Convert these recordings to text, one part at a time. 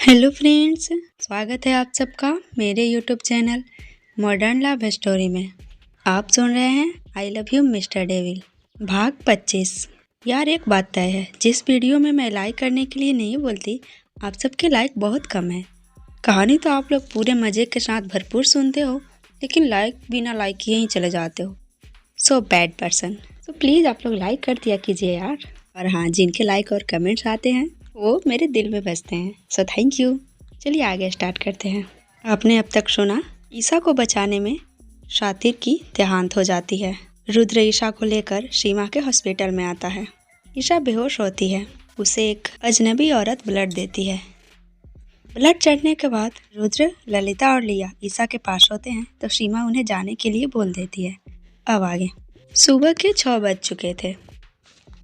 Hello friends, स्वागत है आप सबका मेरे YouTube channel modern love story में। आप सुन रहे हैं I love you mister devil भाग 25। यार एक बात तय है, जिस वीडियो में मैं लाइक करने के लिए नहीं बोलती, आप सबके लाइक बहुत कम है। कहानी तो आप लोग पूरे मज़े के साथ भरपूर सुनते हो, लेकिन लाइक बिना लाइक किए ही चले जाते हो। So bad person. तो प्लीज़ आप लोग लाइक कर दिया कीजिए यार। और हाँ, जिनके लाइक और कमेंट्स आते हैं वो मेरे दिल में बसते हैं। So thank you. चलिए आगे स्टार्ट करते हैं। आपने अब तक सुना, ईशा को बचाने में शातिर की देहांत हो जाती है। रुद्र ईशा को लेकर सीमा के हॉस्पिटल में आता है। ईशा बेहोश होती है। उसे एक अजनबी औरत ब्लड देती है। ब्लड चढ़ने के बाद रुद्र, ललिता और लिया ईशा के पास होते हैं तो सीमा उन्हें जाने के लिए बोल देती है। अब आगे। सुबह के 6 बज चुके थे।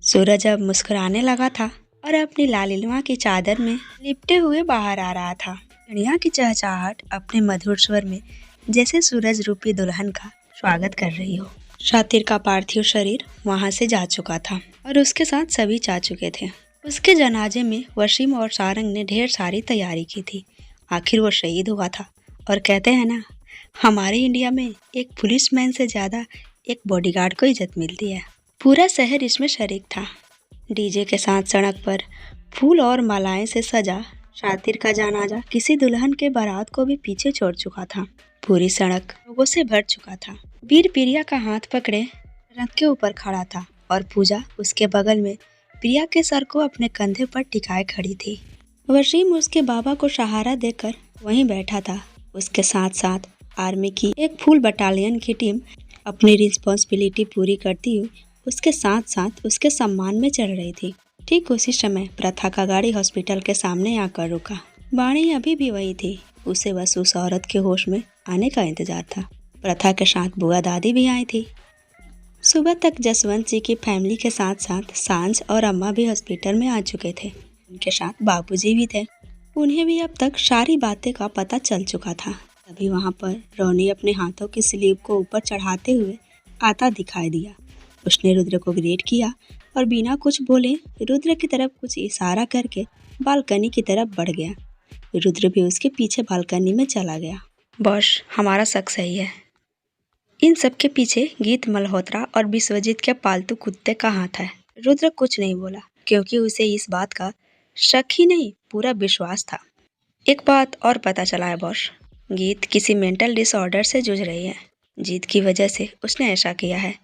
सूरज अब मुस्कुराने लगा था और अपनी लालिमा की चादर में लिपटे हुए बाहर आ रहा था। चिड़िया की चहचहाहट अपने मधुर स्वर में जैसे सूरज रूपी दुल्हन का स्वागत कर रही हो। शातिर का पार्थिव शरीर वहां से जा चुका था और उसके साथ सभी जा चुके थे। उसके जनाजे में वसीम और सारंग ने ढेर सारी तैयारी की थी। आखिर वो शहीद हुआ था और कहते हैं ना, हमारे इंडिया में एक पुलिसमैन से ज़्यादा एक बॉडीगार्ड को इज्जत मिलती है। पूरा शहर इसमें शरीक था। डीजे के साथ सड़क पर फूल और मालाएं से सजा शातिर का जनाजा किसी दुल्हन के बारात को भी पीछे छोड़ चुका था। पूरी सड़क लोगों से भर चुका था। वीर प्रिया का हाथ पकड़े रथ के ऊपर खड़ा था और पूजा उसके बगल में प्रिया के सर को अपने कंधे पर टिकाए खड़ी थी। वसीम उसके बाबा को सहारा देकर वहीं बैठा था। उसके साथ साथ आर्मी की एक फुल बटालियन की टीम अपनी रिस्पॉन्सिबिलिटी पूरी करती हुई उसके साथ साथ उसके सम्मान में चल रही थी। ठीक उसी समय प्रथा का गाड़ी हॉस्पिटल के सामने आकर रुका। वाणी अभी भी वही थी। उसे बस उस औरत के होश में आने का इंतजार था। प्रथा के साथ बुआ दादी भी आई थी। सुबह तक जसवंत जी की फैमिली के साथ साथ सांझ और अम्मा भी हॉस्पिटल में आ चुके थे। उनके साथ बाबूजी भी थे। उन्हें भी अब तक सारी बातें का पता चल चुका था। तभी वहाँ पर रोनी अपने हाथों की स्लीव को ऊपर चढ़ाते हुए आता दिखाई दिया। उसने रुद्र को ग्रीट किया और बिना कुछ बोले रुद्र की तरफ कुछ इशारा करके बालकनी की तरफ बढ़ गया। रुद्र भी उसके पीछे बालकनी में चला गया। बॉस, हमारा शक सही है। इन सब के पीछे गीत मल्होत्रा और विश्वजीत के पालतू कुत्ते का हाथ है। रुद्र कुछ नहीं बोला क्योंकि उसे इस बात का शक ही नहीं, पूरा विश्वास था। एक बात और पता चला है बॉस, गीत किसी मेंटल डिसऑर्डर से जूझ रही है। जीत की वजह से उसने ऐसा किया है।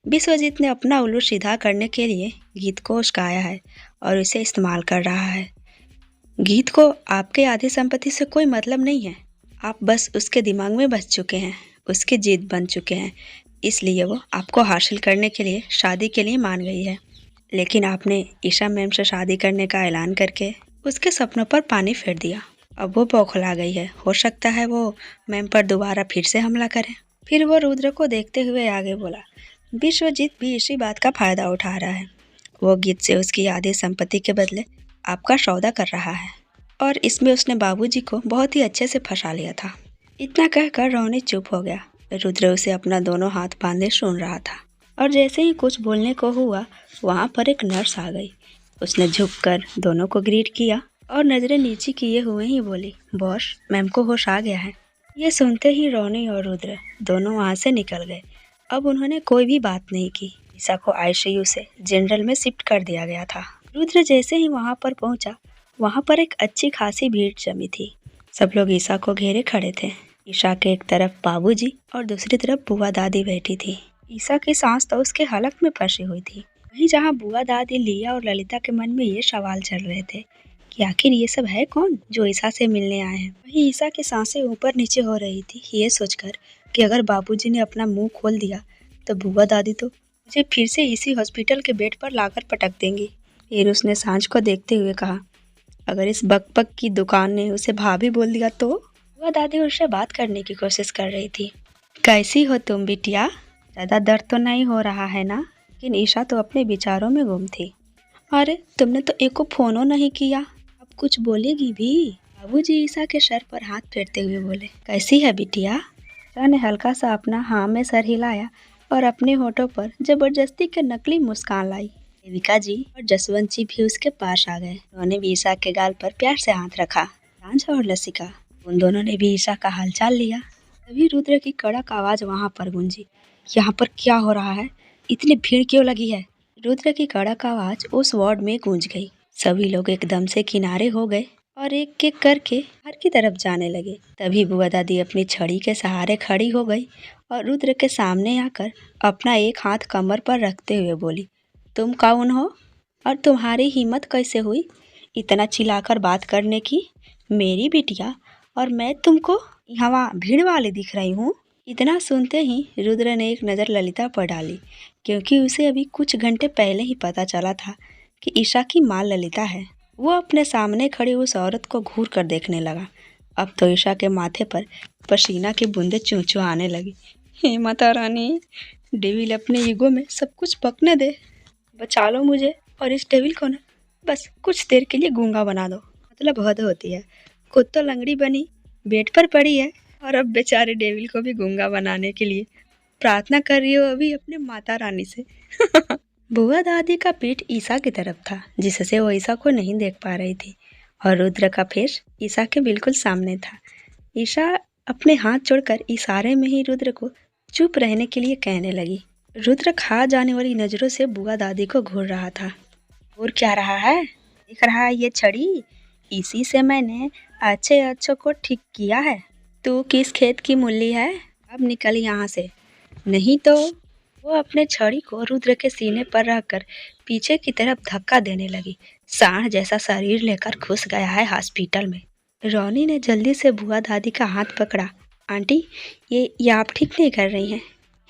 विश्वजीत ने अपना उल्लू सीधा करने के लिए गीत को उस्काया है और उसे इस्तेमाल कर रहा है। गीत को आपके आधी संपत्ति से कोई मतलब नहीं है। आप बस उसके दिमाग में बस चुके हैं, उसके जिद बन चुके हैं। इसलिए वो आपको हासिल करने के लिए शादी के लिए मान गई है। लेकिन आपने ईशा मैम से शादी करने का ऐलान करके उसके सपनों पर पानी फेर दिया। अब वो बौखला गई है। हो सकता है वो मैम पर दोबारा फिर से हमला करे। फिर वो रुद्र को देखते हुए आगे बोला, विश्वजीत भी इसी बात का फायदा उठा रहा है। वो गीत से उसकी आधी संपत्ति के बदले आपका सौदा कर रहा है और इसमें उसने बाबूजी को बहुत ही अच्छे से फंसा लिया था। इतना कहकर रोनी चुप हो गया। रुद्र उसे अपना दोनों हाथ बांधे सुन रहा था और जैसे ही कुछ बोलने को हुआ, वहाँ पर एक नर्स आ गई। उसने झुककर दोनों को ग्रीट किया और नजरें नीचे किए हुए ही बोली, बॉस, मैम को होश आ गया है। ये सुनते ही रोनी और रुद्र दोनों वहाँ से निकल गए। अब उन्होंने कोई भी बात नहीं की। ईशा को आईसीयू से जनरल में शिफ्ट कर दिया गया था। रुद्र जैसे ही वहाँ पर पहुँचा, वहाँ पर एक अच्छी खासी भीड़ जमी थी। सब लोग ईशा को घेरे खड़े थे। ईशा के एक तरफ बाबूजी और दूसरी तरफ बुआ दादी बैठी थी। ईशा की सांस तो उसके हलक में फंसी हुई थी। वहीं जहाँ बुआ दादी, लिया और ललिता के मन में ये सवाल चल रहे थे कि आखिर ये सब है कौन जो ईशा से मिलने आए हैं। वहीं ईशा की सांसें ऊपर नीचे हो रही थी, ये सोचकर कि अगर बाबूजी ने अपना मुंह खोल दिया तो बुआ दादी तो मुझे फिर से इसी हॉस्पिटल के बेड पर लाकर पटक देंगी। फिर उसने सांझ को देखते हुए कहा, अगर इस बकबक की दुकान ने उसे भाभी बोल दिया तो? बुआ दादी उससे बात करने की कोशिश कर रही थी। कैसी हो तुम बिटिया? ज़्यादा दर्द तो नहीं हो रहा है ना? लेकिन ईशा तो अपने विचारों में गुम थी। अरे तुमने तो एक को फोनो नहीं किया, अब कुछ बोलेगी भी? बाबूजी ईशा के सर पर हाथ फेरते हुए बोले, कैसी है बिटिया? ईशा ने हल्का सा अपना हाँ में सर हिलाया और अपने होठों पर जबरदस्ती के नकली मुस्कान लाई। देविका जी और जसवंत जी भी उसके पास आ गए। उन्होंने भी ईशा के गाल पर प्यार से हाथ रखा। सांझ और लसिका उन दोनों ने भी ईशा का हालचाल लिया। तभी रुद्र की कड़क आवाज वहां पर गूंजी। यहाँ पर क्या हो रहा है? इतनी भीड़ क्यों लगी है? रुद्र की कड़क आवाज उस वार्ड में गूंज गई। सभी लोग एकदम से किनारे हो गए और एक एक करके घर की तरफ जाने लगे। तभी बुआ दादी अपनी छड़ी के सहारे खड़ी हो गई और रुद्र के सामने आकर अपना एक हाथ कमर पर रखते हुए बोली, तुम कौन हो और तुम्हारी हिम्मत कैसे हुई इतना चिल्लाकर बात करने की? मेरी बिटिया और मैं तुमको यहाँ भीड़ वाले दिख रही हूँ? इतना सुनते ही रुद्र ने एक नज़र ललिता पर डाली, क्योंकि उसे अभी कुछ घंटे पहले ही पता चला था कि ईशा की माँ ललिता है। वो अपने सामने खड़ी उस औरत को घूर कर देखने लगा। अब तो ईशा के माथे पर पसीना की बूंदें चूं-चूं आने लगी। हे माता रानी, डेविल अपने ईगो में सब कुछ पकने दे, बचा लो मुझे और इस डेविल को ना बस कुछ देर के लिए गूंगा बना दो। मतलब हद होती है, खुद तो लंगड़ी बनी बेड पर पड़ी है और अब बेचारे डेविल को भी गूंगा बनाने के लिए प्रार्थना कर रही हो अभी अपने माता रानी से। बुआ दादी का पीठ ईशा की तरफ था, जिससे वो ईशा को नहीं देख पा रही थी, और रुद्र का फेस ईशा के बिल्कुल सामने था। ईशा अपने हाथ जोड़कर इशारे में ही रुद्र को चुप रहने के लिए कहने लगी। रुद्र खा जाने वाली नजरों से बुआ दादी को घूर रहा था। और क्या रहा है? दिख रहा है ये छड़ी? इसी से मैंने अच्छे अच्छों को ठीक किया है। तू किस खेत की मूली है? अब निकल यहाँ से, नहीं तो। वो अपने छड़ी को रुद्र के सीने पर रखकर पीछे की तरफ धक्का देने लगी। सांड जैसा शरीर लेकर घुस गया है हॉस्पिटल में। रोनी ने जल्दी से बुआ दादी का हाथ पकड़ा। आंटी, ये आप ठीक नहीं कर रही हैं।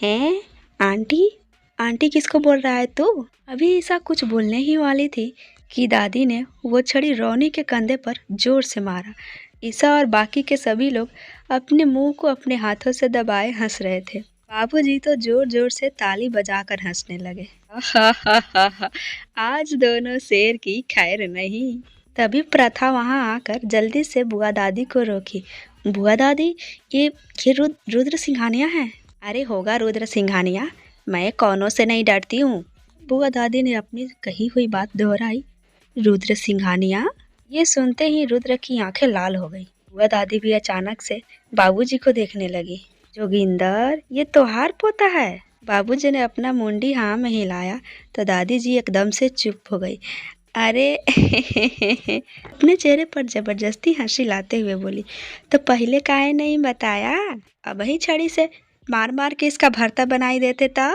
हैं? आंटी? आंटी किसको बोल रहा है तू? अभी ईशा कुछ बोलने ही वाली थी कि दादी ने वो छड़ी रोनी के कंधे पर जोर से मारा। ईशा और बाकी के सभी लोग अपने मुंह को अपने हाथों से दबाए हंस रहे थे। बाबूजी तो जोर जोर से ताली बजाकर हंसने लगे। हा हा हा हा, आज दोनों शेर की खैर नहीं। तभी प्रथा वहां आकर जल्दी से बुआ दादी को रोकी। बुआ दादी, ये रुद्र सिंघानिया है। अरे होगा रुद्र सिंघानिया, मैं कौनों से नहीं डरती हूँ। बुआ दादी ने अपनी कही हुई बात दोहराई। रुद्र सिंघानिया? ये सुनते ही रुद्र की आंखें लाल हो गई। बुआ दादी भी अचानक से बाबूजी को देखने लगी। जोगिंदर, ये तोहार पोता है? बाबूजी ने अपना मुंडी हाँ में हिलाया तो दादी जी एकदम से चुप हो गई। अरे अपने चेहरे पर जबरदस्ती हंसी लाते हुए बोली, तो पहले काहे नहीं बताया? अब ही छड़ी से मार मार के इसका भरता बनाई देते तो।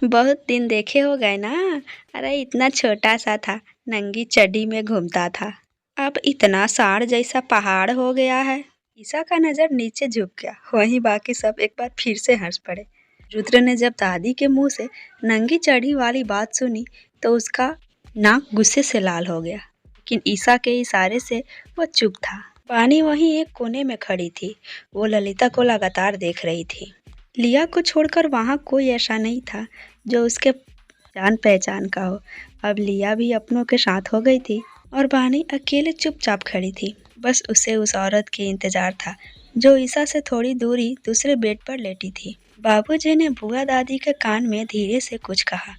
बहुत दिन देखे हो गए ना। अरे इतना छोटा सा था, नंगी चड्डी में घूमता था, अब इतना सांड जैसा पहाड़ हो गया है। ईशा का नजर नीचे झुक गया। वहीं बाकी सब एक बार फिर से हंस पड़े। रुद्र ने जब दादी के मुंह से नंगी चढ़ी वाली बात सुनी तो उसका नाक गुस्से से लाल हो गया, लेकिन ईशा के इशारे से वो चुप था। पानी वहीं एक कोने में खड़ी थी। वो ललिता को लगातार देख रही थी। लिया को छोड़कर वहाँ कोई ऐसा नहीं था जो उसके जान पहचान का हो। अब लिया भी अपनों के साथ हो गई थी और बानी अकेले चुपचाप खड़ी थी। बस उसे उस औरत के इंतजार था जो ईशा से थोड़ी दूरी दूसरे बेड पर लेटी थी। बाबूजी ने बुआ दादी के कान में धीरे से कुछ कहा,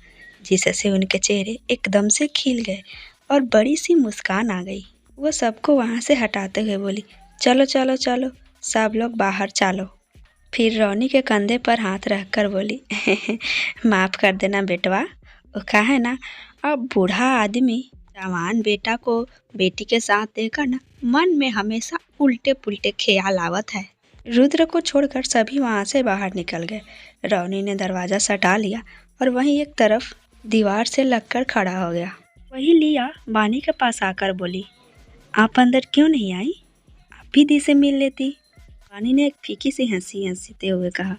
जिससे उनके चेहरे एकदम से खिल गए और बड़ी सी मुस्कान आ गई। वो सबको वहाँ से हटाते हुए बोली, चलो चलो चलो, सब लोग बाहर चलो। फिर रोनी के कंधे पर हाथ रखकर बोली, माफ़ कर देना बेटवा, वो कहा है ना, अब बूढ़ा आदमी जवान बेटा को बेटी के साथ देखकर ना मन में हमेशा उल्टे पुल्टे ख्याल आवत है। रुद्र को छोड़कर सभी वहाँ से बाहर निकल गए। रोनी ने दरवाज़ा सटा लिया और वहीं एक तरफ दीवार से लगकर खड़ा हो गया। वही लिया बानी के पास आकर बोली, आप अंदर क्यों नहीं आई? आप भी दी से मिल लेती। बानी ने एक फीकी सी हंसी हंसते हुए कहा,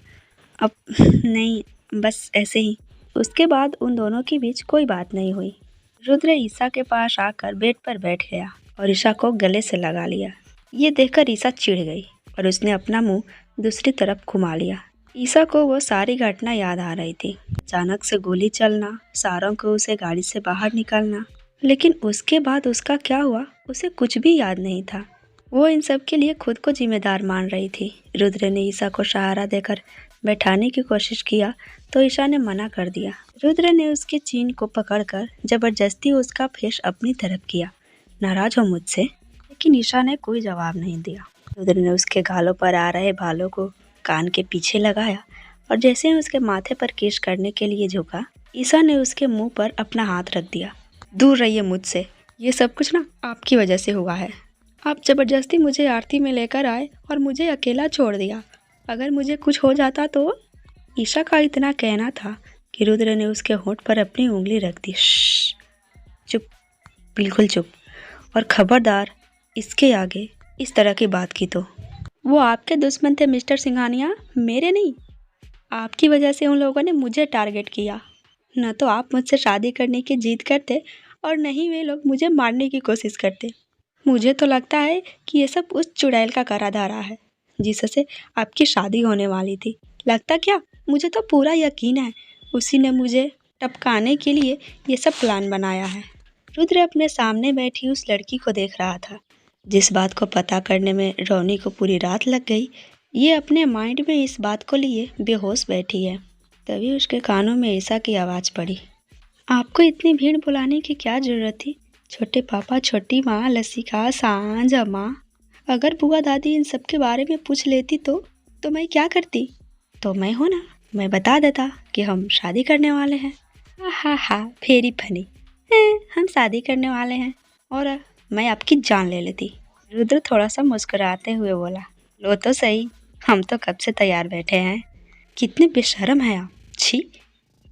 अब नहीं, बस ऐसे ही। उसके बाद उन दोनों के बीच कोई बात नहीं हुई। रुद्र ईशा के पास आकर बेड पर बैठ गया और ईशा को गले से लगा लिया। ये देखकर ईशा चिढ़ गई और उसने अपना मुंह दूसरी तरफ घुमा लिया। ईशा को वो सारी घटना याद आ रही थी। अचानक से गोली चलना, सारों को उसे गाड़ी से बाहर निकालना, लेकिन उसके बाद उसका क्या हुआ उसे कुछ भी याद नहीं था। वो इन सब के लिए खुद को जिम्मेदार मान रही थी। रुद्र ने ईशा को सहारा देकर बैठाने की कोशिश किया तो ईशा ने मना कर दिया। रुद्र ने उसके चीन को पकड़कर जबरदस्ती उसका फेस अपनी तरफ किया। नाराज हो मुझसे? लेकिन ईशा ने कोई जवाब नहीं दिया। रुद्र ने उसके गालों पर आ रहे बालों को कान के पीछे लगाया और जैसे ही उसके माथे पर किस करने के लिए झुका, ईशा ने उसके मुंह पर अपना हाथ रख दिया। दूर रहिए मुझसे, ये सब कुछ ना आपकी वजह से हुआ है। आप जबरदस्ती मुझे आरती में लेकर आए और मुझे अकेला छोड़ दिया। अगर मुझे कुछ हो जाता तो। ईशा का इतना कहना था कि रुद्र ने उसके होंठ पर अपनी उंगली रख दी। चुप, बिल्कुल चुप, और खबरदार इसके आगे इस तरह की बात की तो। वो आपके दुश्मन थे मिस्टर सिंघानिया, मेरे नहीं। आपकी वजह से उन लोगों ने मुझे टारगेट किया। न तो आप मुझसे शादी करने की जिद करते और न ही वे लोग मुझे मारने की कोशिश करते। मुझे तो लगता है कि ये सब उस चुड़ैल का करा धरा है जिससे आपकी शादी होने वाली थी। लगता क्या, मुझे तो पूरा यकीन है उसी ने मुझे टपकाने के लिए ये सब प्लान बनाया है। रुद्र अपने सामने बैठी उस लड़की को देख रहा था जिस बात को पता करने में रोनी को पूरी रात लग गई। ये अपने माइंड में इस बात को लिए बेहोश बैठी है। तभी उसके कानों में ईशा की आवाज़ पड़ी। आपको इतनी भीड़ बुलाने की क्या ज़रूरत थी? छोटे पापा, छोटी माँ, लसिका, सांझ, अम्मा, अगर बुआ दादी इन सब के बारे में पूछ लेती तो मैं क्या करती? तो मैं हूँ ना, मैं बता देता कि हम शादी करने वाले हैं। हा, फेरी फनी, हम शादी करने वाले हैं और मैं आपकी जान ले लेती। रुद्र थोड़ा सा मुस्कुराते हुए बोला, लो तो सही, हम तो कब से तैयार बैठे हैं। कितने बेशर्म हैं आप, छी।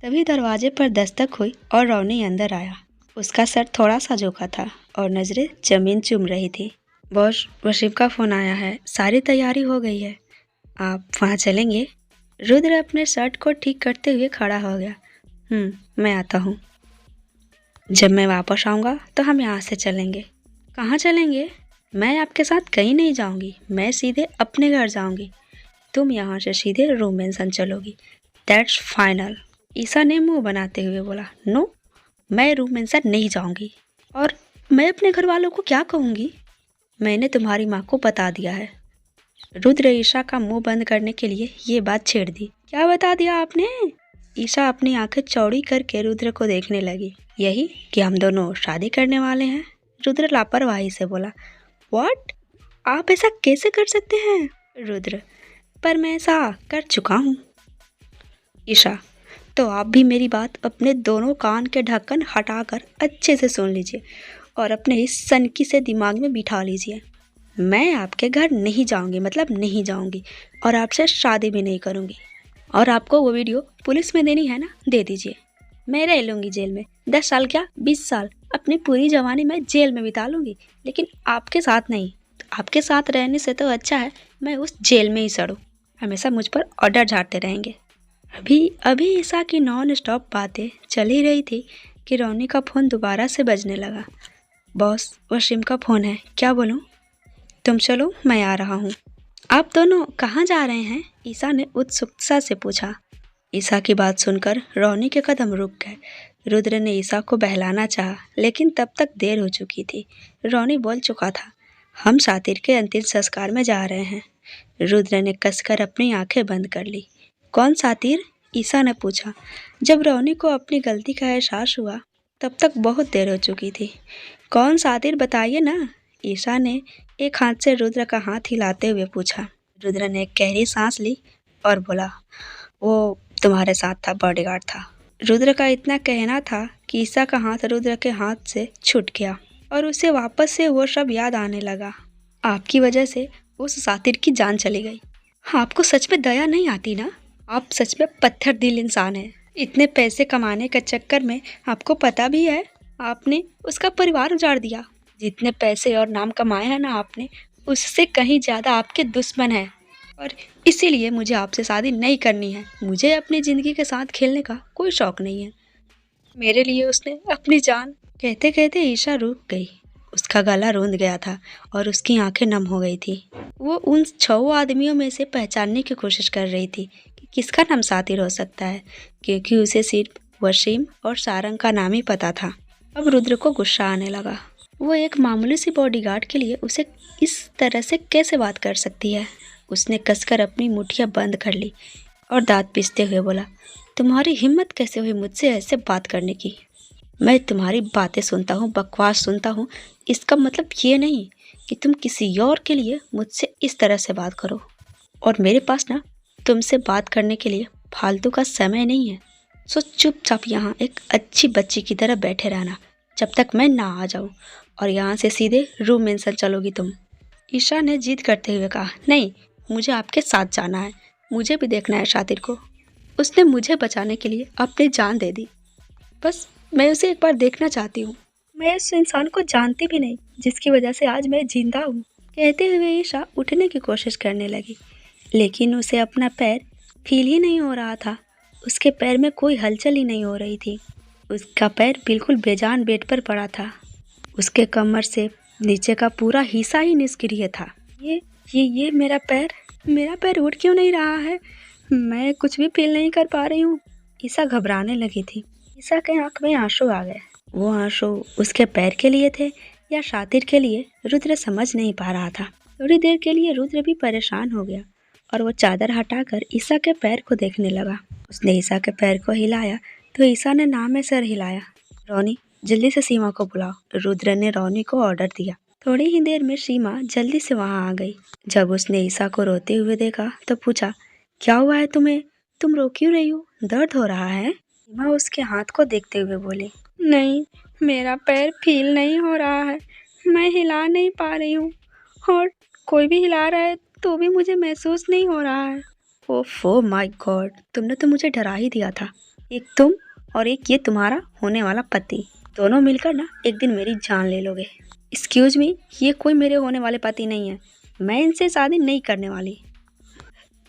तभी दरवाजे पर दस्तक हुई और रोनी अंदर आया। उसका सर थोड़ा सा झुका था और नजरें जमीन चूम रही थी। बॉस, वसीम का फ़ोन आया है, सारी तैयारी हो गई है, आप वहाँ चलेंगे? रुद्र अपने शर्ट को ठीक करते हुए खड़ा हो गया। मैं आता हूँ। जब मैं वापस आऊँगा तो हम यहाँ से चलेंगे। कहाँ चलेंगे? मैं आपके साथ कहीं नहीं जाऊँगी, मैं सीधे अपने घर जाऊँगी। तुम यहाँ से सीधे रूम मेंशन चलोगी। That's final. ईशा ने मुंह बनाते हुए बोला, नो, मैं रूम मेंशन नहीं जाऊँगी। और मैं अपने घर वालों को क्या कहूँगी? मैंने तुम्हारी माँ को बता दिया है। रुद्र ईशा का मुंह बंद करने के लिए ये बात छेड़ दी। क्या बता दिया आपने? ईशा अपनी आंखें चौड़ी करके रुद्र को देखने लगी। यही कि हम दोनों शादी करने वाले हैं। रुद्र लापरवाही से बोला। व्हाट? आप ऐसा कैसे कर सकते हैं? रुद्र, पर मैं ऐसा कर चुका हूँ। ईशा, तो आप भी मेरी बात अपने दोनों कान के ढक्कन हटाकर अच्छे से सुन लीजिए और अपने इस सनकी से दिमाग में बिठा लीजिए। मैं आपके घर नहीं जाऊंगी, मतलब नहीं जाऊंगी, और आपसे शादी भी नहीं करूंगी। और आपको वो वीडियो पुलिस में देनी है ना, दे दीजिए। मैं रह लूँगी जेल में, 10 साल क्या 20 साल, अपनी पूरी जवानी मैं जेल में बिता लूँगी, लेकिन आपके साथ नहीं। आपके साथ रहने से तो अच्छा है मैं उस जेल में ही सड़ूँ। हमेशा मुझ पर ऑर्डर झाड़ते रहेंगे। अभी ईशा की नॉन स्टॉप बातें चल ही रही थी कि रोनी का फ़ोन दोबारा से बजने लगा। बॉस, वसीम का फ़ोन है, क्या बोलूँ? तुम चलो, मैं आ रहा हूँ। आप दोनों कहाँ जा रहे हैं? ईशा ने उत्सुकता से पूछा। ईशा की बात सुनकर रोनी के कदम रुक गए। रुद्र ने ईशा को बहलाना चाहा, लेकिन तब तक देर हो चुकी थी। रोनी बोल चुका था, हम शातिर के अंतिम संस्कार में जा रहे हैं। रुद्र ने कसकर अपनी आंखें बंद कर ली। कौन शातिर? ईशा ने पूछा। जब रोनी को अपनी गलती का एहसास हुआ तब तक बहुत देर हो चुकी थी। कौन शातिर, बताइए ना? ईशा ने एक हाथ से रुद्र का हाथ हिलाते हुए पूछा। रुद्र ने एक गहरी सांस ली और बोला, वो तुम्हारे साथ था, बॉडीगार्ड था। रुद्र का इतना कहना था कि ईशा का हाथ रुद्र के हाथ से छूट गया और उसे वापस से वो सब याद आने लगा। आपकी वजह से उस शातिर की जान चली गई। आपको सच में दया नहीं आती ना? आप सच में पत्थर दिल इंसान हैं। इतने पैसे कमाने के चक्कर में आपको पता भी है आपने उसका परिवार उजाड़ दिया। जितने पैसे और नाम कमाए हैं ना आपने, उससे कहीं ज़्यादा आपके दुश्मन हैं। और इसीलिए मुझे आपसे शादी नहीं करनी है। मुझे अपनी ज़िंदगी के साथ खेलने का कोई शौक़ नहीं है। मेरे लिए उसने अपनी जान। कहते कहते ईशा रुक गई। उसका गला रूंध गया था और उसकी आंखें नम हो गई थी। वो उन 6 आदमियों में से पहचानने की कोशिश कर रही थी कि किसका नाम शातिर हो सकता है, क्योंकि उसे सिर्फ वसीम और सारंग का नाम ही पता था। अब रुद्र को गुस्सा आने लगा। वो एक मामूली सी बॉडीगार्ड के लिए उसे इस तरह से कैसे बात कर सकती है? उसने कसकर अपनी मुठ्ठियाँ बंद कर ली और दांत पीसते हुए बोला, तुम्हारी हिम्मत कैसे हुई मुझसे ऐसे बात करने की? मैं तुम्हारी बातें सुनता हूँ, बकवास सुनता हूँ, इसका मतलब ये नहीं कि तुम किसी और के लिए मुझसे इस तरह से बात करो, और मेरे पास ना तुमसे बात करने के लिए फालतू का समय नहीं है। सो चुपचाप यहाँ एक अच्छी बच्ची की तरह बैठे रहना जब तक मैं ना आ जाऊँ, और यहाँ से सीधे रूम मेंशन चलोगी तुम। ईशा ने जिद करते हुए कहा, नहीं, मुझे आपके साथ जाना है, मुझे भी देखना है शातिर को। उसने मुझे बचाने के लिए अपनी जान दे दी। बस मैं उसे एक बार देखना चाहती हूँ। मैं उस इंसान को जानती भी नहीं जिसकी वजह से आज मैं जिंदा हूँ। कहते हुए ईशा उठने की कोशिश करने लगी, लेकिन उसे अपना पैर फील ही नहीं हो रहा था। उसके पैर में कोई हलचल ही नहीं हो रही थी। उसका पैर बिल्कुल बेजान बेड पर पड़ा था। उसके कमर से नीचे का पूरा हिस्सा ही निष्क्रिय था। ये मेरा पैर उठ क्यों नहीं रहा है? मैं कुछ भी फील नहीं कर पा रही हूँ। ईशा घबराने लगी थी। ईशा के आंख में आंसू आ गए। वो आंसू उसके पैर के लिए थे या शातिर के लिए, रुद्र समझ नहीं पा रहा था। थोड़ी देर के लिए रुद्र भी परेशान हो गया और वो चादर हटाकर ईशा के पैर को देखने लगा। उसने ईशा के पैर को हिलाया तो ईशा ने ना में सर हिलाया। रोनी, जल्दी से सीमा को बुलाओ, रुद्र ने रोनी को ऑर्डर दिया। थोड़ी ही देर में सीमा जल्दी से वहां आ गई। जब उसने ईशा को रोते हुए देखा तो पूछा, क्या हुआ है तुम्हें? तुम रो क्यों रही हो? दर्द हो रहा है? सीमा उसके हाथ को देखते हुए बोली, नहीं, मेरा पैर फील नहीं हो रहा है, मैं हिला नहीं पा रही हूँ, और कोई भी हिला रहा है तो भी मुझे महसूस नहीं हो रहा है। ओफो माय गॉड, तुमने तो मुझे डरा ही दिया था। एक तुम और एक ये तुम्हारा होने वाला पति, दोनों मिलकर ना एक दिन मेरी जान ले लोगे। एक्सक्यूज मी, ये कोई मेरे होने वाले पति नहीं है। मैं इनसे शादी नहीं करने वाली।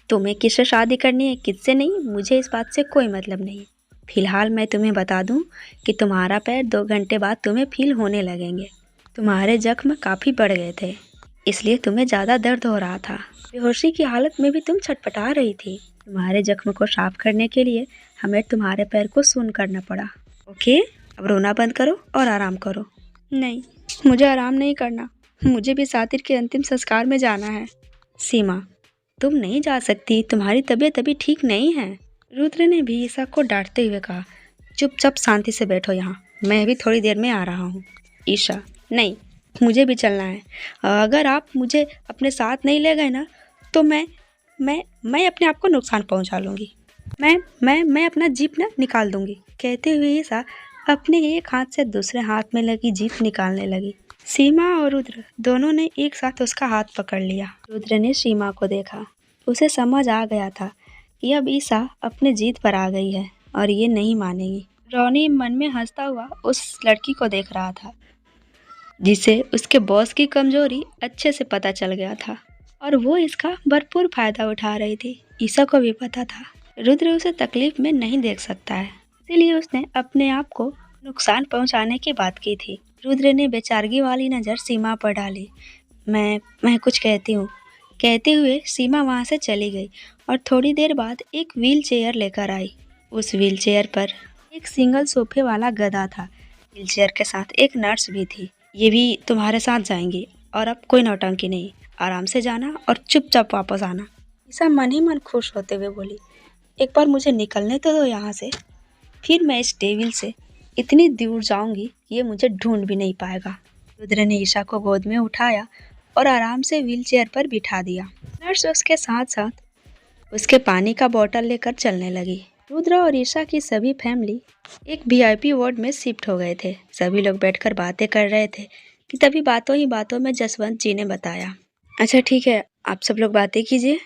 तुम्हें किससे शादी करनी है, किससे नहीं, मुझे इस बात से कोई मतलब नहीं। फिलहाल मैं तुम्हें बता दूं कि तुम्हारा पैर 2 घंटे बाद तुम्हें फील होने लगेंगे। तुम्हारे जख्म काफ़ी बढ़ गए थे, इसलिए तुम्हें ज़्यादा दर्द हो रहा था। बेहोशी की हालत में भी तुम छटपटा रही थी। तुम्हारे जख्म को साफ करने के लिए हमें तुम्हारे पैर को सून करना पड़ा। ओके, अब रोना बंद करो और आराम करो। नहीं, मुझे आराम नहीं करना, मुझे भी शातिर के अंतिम संस्कार में जाना है। सीमा, तुम नहीं जा सकती, तुम्हारी तबीयत अभी ठीक नहीं है। रुद्र ने भी ईशा को डांटते हुए कहा, चुपचाप शांति से बैठो यहाँ, मैं भी थोड़ी देर में आ रहा हूँ। ईशा, नहीं, मुझे भी चलना है। अगर आप मुझे अपने साथ नहीं ले गए ना तो मैं अपने आप को नुकसान पहुँचा लूँगी। मैं अपना जीप ना निकाल दूँगी। कहते हुए ईशा अपने एक हाथ से दूसरे हाथ में लगी जीप निकालने लगी। सीमा और रुद्र दोनों ने एक साथ उसका हाथ पकड़ लिया। रुद्र ने सीमा को देखा। उसे समझ आ गया था कि अब ईशा अपने जीत पर आ गई है और ये नहीं मानेगी। रोनी मन में हंसता हुआ उस लड़की को देख रहा था जिसे उसके बॉस की कमजोरी अच्छे से पता चल गया था और वो इसका भरपूर फायदा उठा रही थी। ईशा को भी पता था रुद्र उसे तकलीफ में नहीं देख सकता है, इसीलिए उसने अपने आप को नुकसान पहुंचाने की बात की थी। रुद्र ने बेचारगी वाली नज़र सीमा पर डाली। मैं कुछ कहती हूँ, कहते हुए सीमा वहाँ से चली गई और थोड़ी देर बाद एक व्हील चेयर लेकर आई। उस व्हील चेयर पर एक सिंगल सोफे वाला गधा था। व्हील चेयर के साथ एक नर्स भी थी। ये भी तुम्हारे साथ जाएंगी और अब कोई नौटंकी नहीं, आराम से जाना और चुपचाप वापस आना। ईशा मन ही मन खुश होते हुए बोली, एक बार मुझे निकलने तो दो यहाँ से, फिर मैं इस डेविल से इतनी दूर जाऊंगी कि ये मुझे ढूंढ भी नहीं पाएगा। रुद्र ने ईशा को गोद में उठाया और आराम से व्हील चेयर पर बिठा दिया। नर्स उसके साथ साथ उसके पानी का बोतल लेकर चलने लगी। रुद्र और ईशा की सभी फैमिली एक वीआईपी वार्ड में शिफ्ट हो गए थे। सभी लोग बैठकर बातें कर रहे थे कि तभी बातों ही बातों में जसवंत जी ने बताया, अच्छा ठीक है, आप सब लोग बातें कीजिए,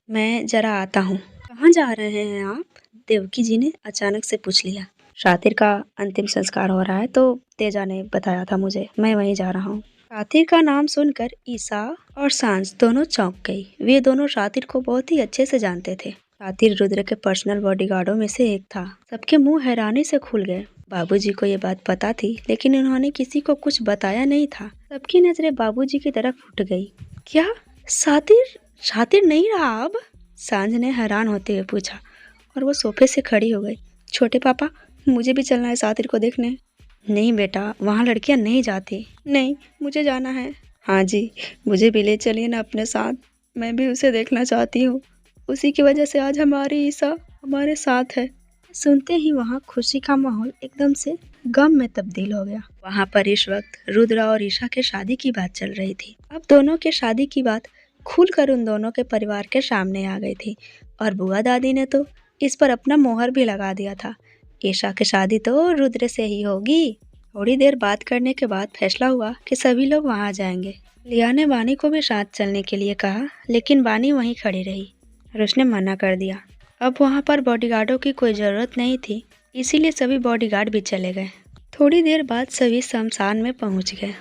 मैं जरा आता हूँ। कहाँ जा रहे हैं आप? देवकी जी ने अचानक से पूछ लिया। शातिर का अंतिम संस्कार हो रहा है तो तेजा ने बताया था मुझे, मैं वहीं जा रहा हूँ। शातिर का नाम सुनकर ईशा और सांस दोनों चौंक गई। वे दोनों शातिर को बहुत ही अच्छे से जानते थे। शातिर रुद्र के पर्सनल बॉडीगार्डों में से एक था। सबके मुंह हैरानी से खुल गए। बाबूजी को ये बात पता थी, लेकिन उन्होंने किसी को कुछ बताया नहीं था। सबकी नजरें बाबूजी की तरफ उठ गई। क्या शातिर नहीं रहा अब? सांझ ने हैरान होते हुए पूछा और वो सोफे से खड़ी हो गई। छोटे पापा, मुझे भी चलना है शातिर को देखने। नहीं बेटा, वहाँ लड़कियाँ नहीं जाती। नहीं, मुझे जाना है। हाँ जी, मुझे भी ले चलिए ना अपने साथ, मैं भी उसे देखना चाहती हूँ। उसी की वजह से आज हमारी ईशा हमारे साथ है। सुनते ही वहाँ खुशी का माहौल एकदम से गम में तब्दील हो गया। वहाँ पर इस वक्त रुद्रा और ईशा के शादी की बात चल रही थी। अब दोनों के शादी की बात खुलकर उन दोनों के परिवार के सामने आ गई थी और बुआ दादी ने तो इस पर अपना मोहर भी लगा दिया था। ईशा की शादी तो रुद्र से ही होगी। थोड़ी देर बात करने के बाद फैसला हुआ कि सभी लोग वहाँ जाएंगे। लिया ने वानी को भी साथ चलने के लिए कहा, लेकिन वानी वहीं खड़ी रही और उसने मना कर दिया। अब वहाँ पर बॉडीगार्डों की कोई ज़रूरत नहीं थी, इसीलिए सभी बॉडीगार्ड भी चले गए। थोड़ी देर बाद सभी शमशान में पहुँच गए।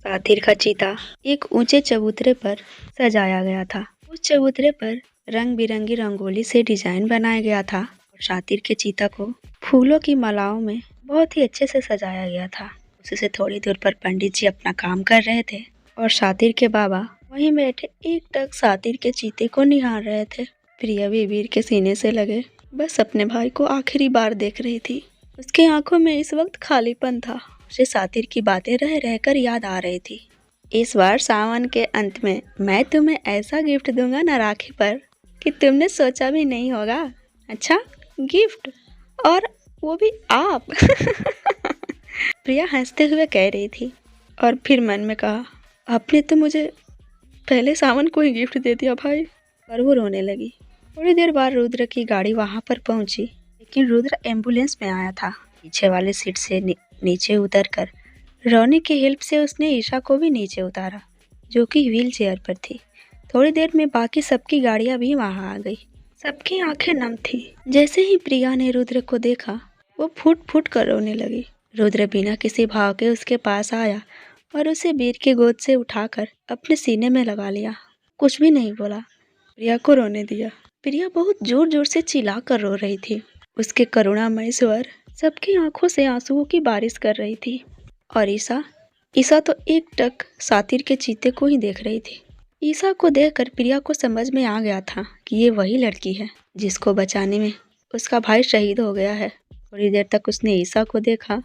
सातिर का चीता एक ऊंचे चबूतरे पर सजाया गया था। उस चबूतरे पर रंग बिरंगी रंगोली से डिजाइन बनाया गया था और सातिर के चीता को फूलों की मालाओं में बहुत ही अच्छे से सजाया गया था। उससे थोड़ी दूर पर पंडित जी अपना काम कर रहे थे और सातिर के बाबा वहीं बैठे एकटक सातिर के चीते को निहार रहे थे। प्रिया भी वीर के सीने से लगे बस अपने भाई को आखिरी बार देख रही थी। उसके आंखों में इस वक्त खालीपन था। उसे सातिर की बातें रह रहकर याद आ रही थी। इस बार सावन के अंत में मैं तुम्हें ऐसा गिफ्ट दूंगा ना राखी पर कि तुमने सोचा भी नहीं होगा। अच्छा, गिफ्ट, और वो भी आप। प्रिया हंसते हुए कह रही थी और फिर मन में कहा, आपने तो मुझे पहले सावन को ही गिफ्ट दे दिया भाई। और वो रोने लगी। थोड़ी देर बाद रुद्र की गाड़ी वहाँ पर पहुँची, लेकिन रुद्र एम्बुलेंस में आया था। पीछे वाले सीट से नीचे उतरकर रोनी की हेल्प से उसने ईशा को भी नीचे उतारा, जो कि व्हील चेयर पर थी। थोड़ी देर में बाकी सबकी गाड़ियाँ भी वहाँ आ गई। सबकी आंखें नम थी। जैसे ही प्रिया ने रुद्र को देखा, वो फुट फुट कर रोने लगी। रुद्र बिना किसी भाव के उसके पास आया और उसे वीर के गोद से उठाकर अपने सीने में लगा लिया। कुछ भी नहीं बोला, प्रिया को रोने दिया। प्रिया बहुत जोर जोर से चिल्ला कर रो रही थी। उसके करुणामय स्वर सबकी आंखों से आंसुओं की बारिश कर रही थी। और ईशा तो एकटक सातिर के चीते को ही देख रही थी। ईशा को देखकर प्रिया को समझ में आ गया था कि ये वही लड़की है जिसको बचाने में उसका भाई शहीद हो गया है। थोड़ी देर तक उसने ईशा को देखा,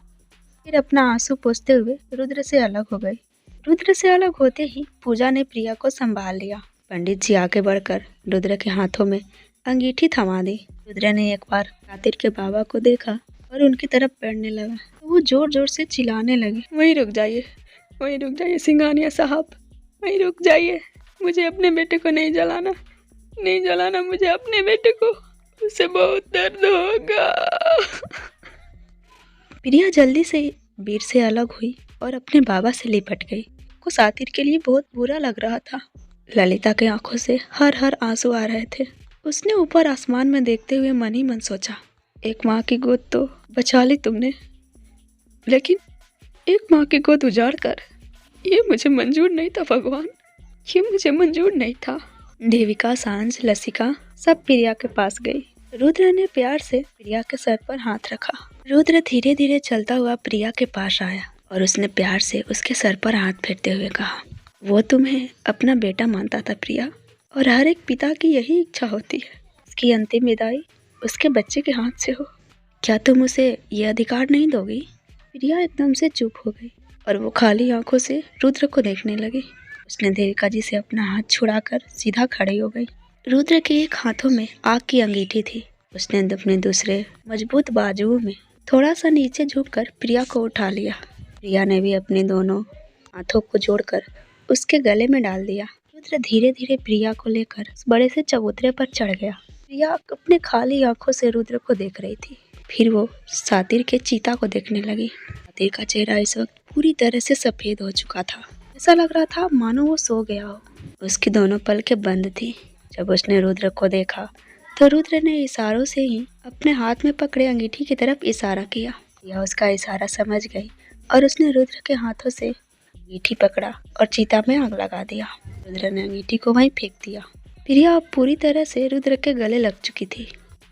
फिर अपना आंसू पोंछते हुए रुद्र से अलग हो गई। रुद्र से अलग होते ही पूजा ने प्रिया को संभाल लिया। पंडित जी आगे बढ़कर रुद्र के हाथों में अंगीठी थमा दी। रुद्र ने एक बार सातिर के बाबा को देखा और उनकी तरफ बढ़ने लगा तो वो जोर जोर से चिल्लाने लगे, वहीं रुक जाइए सिंघानिया साहब, वहीं रुक जाइए। मुझे अपने बेटे को नहीं जलाना मुझे अपने बेटे को, उसे बहुत दर्द होगा। प्रिया जल्दी से वीर से अलग हुई और अपने बाबा से लिपट गई। को सातिर के लिए बहुत बुरा लग रहा था। ललिता के आंखों से हर हर आंसू आ रहे थे। उसने ऊपर आसमान में देखते हुए मन ही मन सोचा, एक माँ की गोद तो बचा ली तुमने, लेकिन एक माँ की गोद उजाड़ कर, ये मुझे मंजूर नहीं था भगवान, ये मुझे मंजूर नहीं था। देविका, सांझ, लसिका सब प्रिया के पास गई। रुद्र ने प्यार से प्रिया के सर पर हाथ रखा। रुद्र धीरे धीरे चलता हुआ प्रिया के पास आया और उसने प्यार से उसके सर पर हाथ फेरते हुए कहा, वो तुम्हें अपना बेटा मानता था प्रिया, और हर एक पिता की यही इच्छा होती है, उसकी अंतिम विदाई उसके बच्चे के हाथ से हो। क्या तुम उसे ये अधिकार नहीं दोगी? प्रिया एकदम से चुप हो गई और वो खाली आंखों से रुद्र को देखने लगी। उसने देविका जी से अपना हाथ छुड़ाकर सीधा खड़ी हो गई। रुद्र के एक हाथों में आग की अंगीठी थी। उसने अपने दूसरे मजबूत बाजुओं में थोड़ा सा नीचे झुककर प्रिया को उठा लिया। प्रिया ने भी अपने दोनों हाथों को जोड़कर उसके गले में डाल दिया। रुद्र धीरे धीरे प्रिया को लेकर बड़े से चबूतरे पर चढ़ गया। प्रिया अपने खाली आंखों से रुद्र को देख रही थी। फिर वो सातिर के चीता को देखने लगी। सातिर का चेहरा इस वक्त पूरी तरह से सफेद हो चुका था। ऐसा लग रहा था मानो वो सो गया हो। उसकी दोनों पलकें बंद थी। जब उसने रुद्र को देखा तो रुद्र ने इशारों से ही अपने हाथ में पकड़े अंगीठी की तरफ इशारा किया। प्रिया उसका इशारा समझ गई और उसने रुद्र के हाथों से अंगीठी पकड़ा और चीता में आग लगा दिया। रुद्र ने अंगीठी को वहीं फेंक दिया। प्रिया अब पूरी तरह से रुद्र के गले लग चुकी थी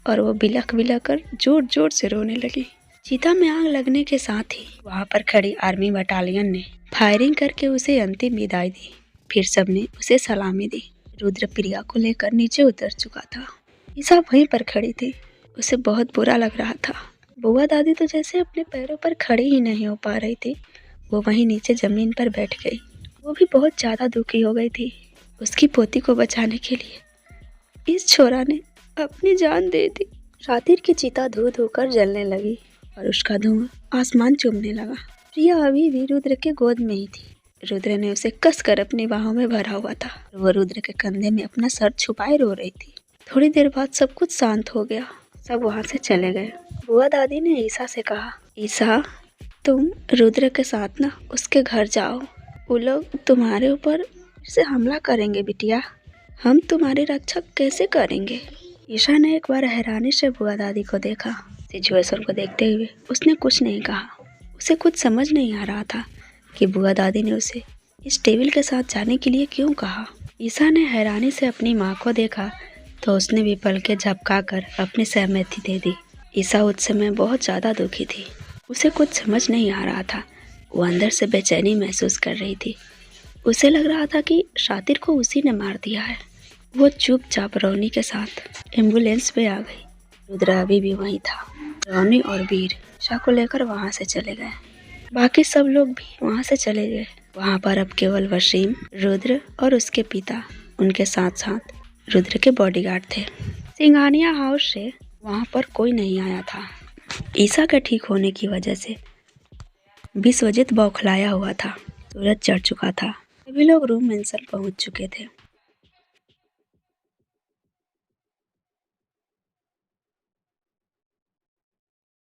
और वो बिलख बिलख कर जोर जोर से रोने लगी। चीता में आग लगने के साथ ही वहाँ पर खड़ी आर्मी बटालियन ने फायरिंग करके उसे अंतिम विदाई दी। फिर सबने उसे सलामी दी। रुद्र प्रिया को लेकर नीचे उतर चुका था। ईशा वहीं पर खड़ी थी। उसे बहुत बुरा लग रहा था। बुआ दादी तो जैसे अपने पैरों पर खड़ी ही नहीं हो पा रही थी। वो वहीं नीचे जमीन पर बैठ गई। वो भी बहुत ज़्यादा दुखी हो गई थी। उसकी पोती को बचाने के लिए इस छोरा ने अपनी जान दे दी। शातिर की चिता धू धू कर जलने लगी और उसका धुआं आसमान चूमने लगा। प्रिया अभी भी रुद्र के गोद में ही थी। रुद्र ने उसे कसकर अपनी बाहों में भरा हुआ था। वो रुद्र के कंधे में अपना सर छुपाए रो रही थी। थोड़ी देर बाद सब कुछ शांत हो गया। सब वहाँ से चले गए। बुआ दादी ने ईसा से कहा, ईसा तुम रुद्र के साथ ना उसके घर जाओ। वो लोग तुम्हारे ऊपर से हमला करेंगे बिटिया। हम तुम्हारी रक्षा कैसे करेंगे? ईशा ने एक बार हैरानी से बुआ दादी को देखा। सिचुएशन को देखते हुए उसने कुछ नहीं कहा। उसे कुछ समझ नहीं आ रहा था कि बुआ दादी ने उसे इस टेबल के साथ जाने के लिए क्यों कहा। ईशा ने हैरानी से अपनी माँ को देखा तो उसने भी पलकें झपकाकर अपनी सहमति दे दी। ईशा उस समय बहुत ज़्यादा दुखी थी। उसे कुछ समझ नहीं आ रहा था। वो अंदर से बेचैनी महसूस कर रही थी। उसे लग रहा था कि शातिर को उसी ने मार दिया है। वो चुपचाप रोनी के साथ एम्बुलेंस पे आ गई। रुद्र अभी भी वहीं था। रोनी और वीर ईशा को लेकर वहाँ से चले गए। बाकी सब लोग भी वहाँ से चले गए। वहाँ पर अब केवल वसीम, रुद्र और उसके पिता, उनके साथ साथ रुद्र के बॉडीगार्ड थे। सिंघानिया हाउस से वहाँ पर कोई नहीं आया था। ईशा के ठीक होने की वजह से विश्वजीत बौखलाया हुआ था। सूरज चढ़ चुका था। सभी लोग रूम मेंशन पहुँच चुके थे।